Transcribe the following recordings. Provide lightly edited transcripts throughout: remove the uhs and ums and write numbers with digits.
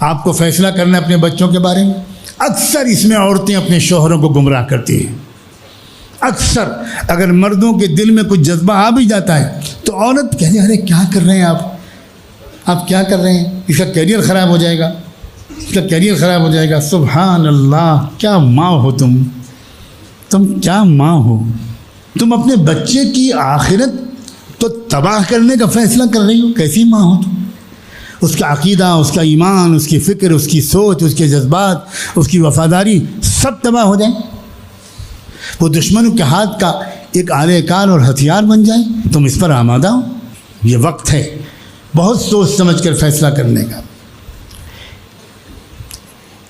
آپ کو فیصلہ کرنا ہے اپنے بچوں کے بارے میں. اکثر اس میں عورتیں اپنے شوہروں کو گمراہ کرتی ہیں. اکثر اگر مردوں کے دل میں کچھ جذبہ آ بھی جاتا ہے تو عورت کہتی ہے ارے کیا کر رہے ہیں آپ کیا کر رہے ہیں, اس کا کیریئر خراب ہو جائے گا, اس کا کیریئر خراب ہو جائے گا. سبحان اللہ, کیا ماں ہو تم کیا ماں ہو. تم اپنے بچے کی آخرت تو تباہ کرنے کا فیصلہ کر رہی ہو. کیسی ماں ہو تم. اس کا عقیدہ, اس کا ایمان, اس کی فکر, اس کی سوچ, اس کے جذبات, اس کی وفاداری سب تباہ ہو جائیں. وہ دشمنوں کے ہاتھ کا ایک آلے کار اور ہتھیار بن جائیں. تم اس پر آمادہ ہو. یہ وقت ہے بہت سوچ سمجھ کر فیصلہ کرنے کا.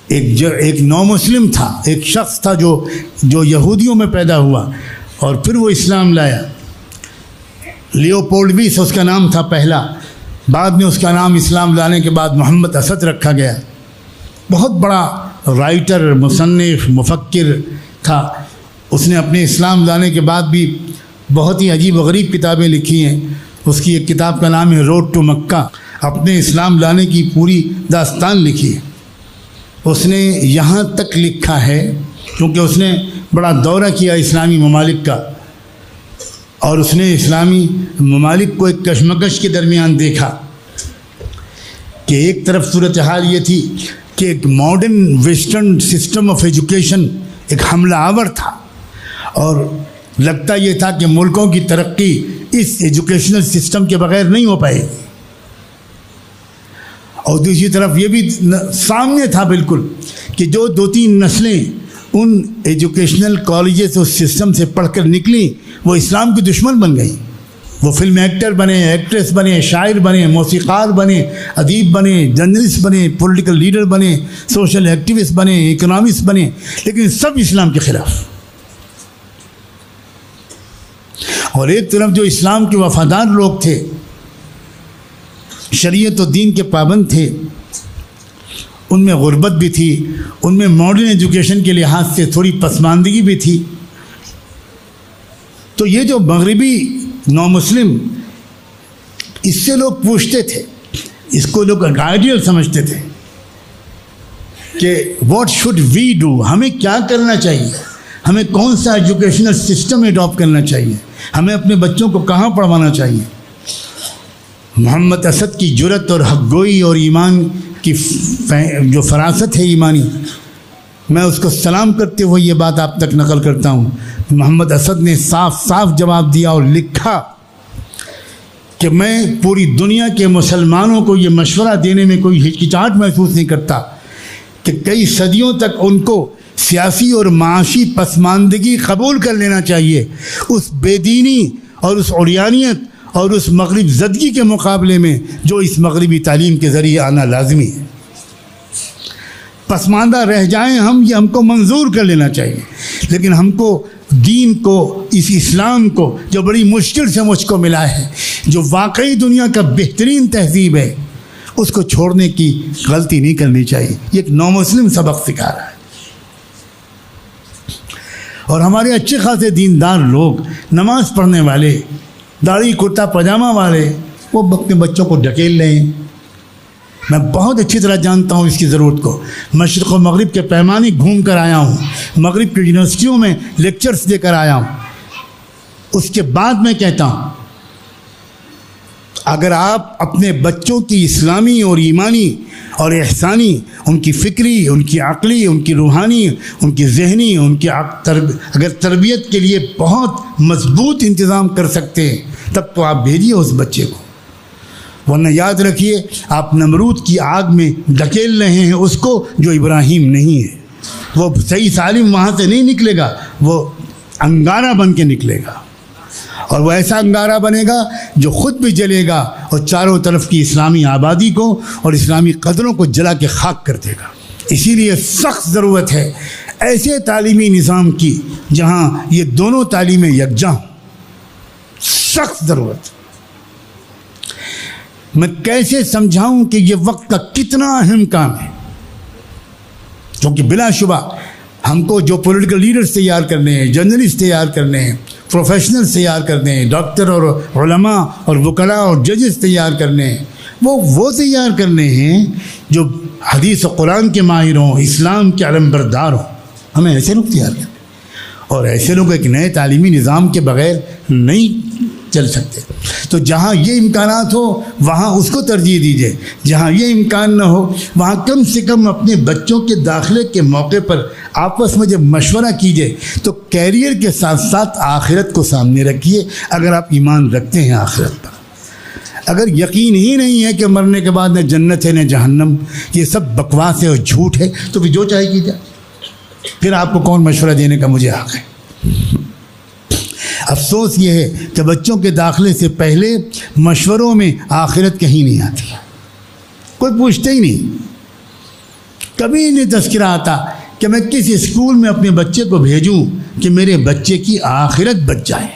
ایک نو مسلم تھا, ایک شخص تھا جو یہودیوں میں پیدا ہوا اور پھر وہ اسلام لایا. لیوپولڈوس اس کا نام تھا پہلا. بعد میں اس کا نام اسلام لانے کے بعد محمد اسد رکھا گیا. بہت بڑا رائٹر, مصنف, مفکر تھا. اس نے اپنے اسلام لانے کے بعد بھی بہت ہی عجیب و غریب کتابیں لکھی ہیں. اس کی ایک کتاب کا نام ہے روڈ ٹو مکہ. اپنے اسلام لانے کی پوری داستان لکھی ہے. اس نے یہاں تک لکھا ہے کیونکہ اس نے بڑا دورہ کیا اسلامی ممالک کا, اور اس نے اسلامی ممالک کو ایک کشمکش کے درمیان دیکھا کہ ایک طرف صورتحال یہ تھی کہ ایک modern western system of education ایک حملہ آور تھا, اور لگتا یہ تھا کہ ملکوں کی ترقی اس ایجوکیشنل سسٹم کے بغیر نہیں ہو پائے گی. اور دوسری طرف یہ بھی سامنے تھا بالکل کہ جو 2-3 نسلیں ان ایجوکیشنل کالجز اس سسٹم سے پڑھ کر نکلیں وہ اسلام کی دشمن بن گئیں. وہ فلم ایکٹر بنے, ایکٹریس بنے, شاعر بنے, موسیقار بنے, ادیب بنے, جرنلسٹ بنے, پولیٹیکل لیڈر بنے, سوشل ایکٹیوسٹ بنے, اکنامسٹ بنے, لیکن سب اسلام کے خلاف. اور ایک طرف جو اسلام کے وفادار لوگ تھے, شریعت و دین کے پابند تھے, ان میں غربت بھی تھی, ان میں ماڈرن ایجوکیشن کے لحاظ سے تھوڑی پسماندگی بھی تھی. تو یہ جو مغربی نو مسلم, اس سے لوگ پوچھتے تھے, اس کو لوگ آئیڈیل سمجھتے تھے کہ واٹ شوڈ وی ڈو, ہمیں کیا کرنا چاہیے, ہمیں کون سا ایجوکیشنل سسٹم اڈاپٹ کرنا چاہیے, ہمیں اپنے بچوں کو کہاں پڑھوانا چاہیے. محمد اسد کی جرت اور حق گوئی اور ایمان کی جو فراست ہے ایمانی, میں اس کو سلام کرتے ہوئے یہ بات آپ تک نقل کرتا ہوں. محمد اسد نے صاف صاف جواب دیا اور لکھا کہ میں پوری دنیا کے مسلمانوں کو یہ مشورہ دینے میں کوئی ہچکچاہٹ محسوس نہیں کرتا کہ کئی صدیوں تک ان کو سیاسی اور معاشی پسماندگی قبول کر لینا چاہیے. اس بے دینی اور اس عریانیت اور اس مغرب زدگی کے مقابلے میں جو اس مغربی تعلیم کے ذریعے آنا لازمی ہے. پسماندہ رہ جائیں ہم, یہ ہم کو منظور کر لینا چاہیے, لیکن ہم کو دین کو, اس اسلام کو جو بڑی مشکل سے مجھ کو ملا ہے, جو واقعی دنیا کا بہترین تہذیب ہے, اس کو چھوڑنے کی غلطی نہیں کرنی چاہیے. یہ ایک نو مسلم سبق سکھا رہا ہے. اور ہمارے اچھے خاصے دیندار لوگ, نماز پڑھنے والے, داڑھی کرتا پاجامہ والے, وہ اپنے بچوں کو ڈھکیل لیں. میں بہت اچھی طرح جانتا ہوں اس کی ضرورت کو. مشرق و مغرب کے پیمانے گھوم کر آیا ہوں, مغرب کی یونیورسٹیوں میں لیکچرز دے کر آیا ہوں. اس کے بعد میں کہتا ہوں اگر آپ اپنے بچوں کی اسلامی اور ایمانی اور احسانی, ان کی فکری, ان کی عقلی, ان کی روحانی, ان کی ذہنی, ان کی اگر تربیت کے لیے بہت مضبوط انتظام کر سکتے ہیں تب تو آپ بھیجیے اس بچے کو. ورنہ یاد رکھیے آپ نمرود کی آگ میں ڈھکیل رہے ہیں اس کو جو ابراہیم نہیں ہے. وہ صحیح سالم وہاں سے نہیں نکلے گا, وہ انگارہ بن کے نکلے گا, اور وہ ایسا انگارہ بنے گا جو خود بھی جلے گا اور چاروں طرف کی اسلامی آبادی کو اور اسلامی قدروں کو جلا کے خاک کر دے گا. اسی لیے سخت ضرورت ہے ایسے تعلیمی نظام کی جہاں یہ دونوں تعلیمیں یکجاں ہوں. سخت ضرورت. میں کیسے سمجھاؤں کہ یہ وقت کا کتنا اہم کام ہے, کیونکہ بلا شبہ ہم کو جو پولیٹیکل لیڈرز تیار کرنے ہیں، جرنلسٹ تیار کرنے ہیں، پروفیشنلز تیار کرنے ہیں، ڈاکٹر اور علماء اور وکلاء اور ججز تیار کرنے ہیں، وہ تیار کرنے ہیں جو حدیث و قرآن کے ماہر ہوں، اسلام کے علم بردار ہوں. ہمیں ایسے لوگ تیار کریں، اور ایسے لوگ ایک نئے تعلیمی نظام کے بغیر نہیں چل سکتے. تو جہاں یہ امکانات ہو وہاں اس کو ترجیح دیجیے، جہاں یہ امکان نہ ہو وہاں کم سے کم اپنے بچوں کے داخلے کے موقع پر آپس میں جب مشورہ کیجیے تو کیریئر کے ساتھ ساتھ آخرت کو سامنے رکھیے. اگر آپ ایمان رکھتے ہیں آخرت پر، اگر یقین ہی نہیں ہے کہ مرنے کے بعد نہ جنت ہے نہ جہنم، یہ سب بکواس ہے اور جھوٹ ہے، تو پھر جو چاہے کیجیے. پھر آپ کو کون مشورہ دینے کا مجھے حق ہے؟ افسوس یہ ہے کہ بچوں کے داخلے سے پہلے مشوروں میں آخرت کہیں نہیں آتی، کوئی پوچھتا ہی نہیں. کبھی نہیں تذکرہ آتا کہ میں کس اسکول میں اپنے بچے کو بھیجوں کہ میرے بچے کی آخرت بچ جائے.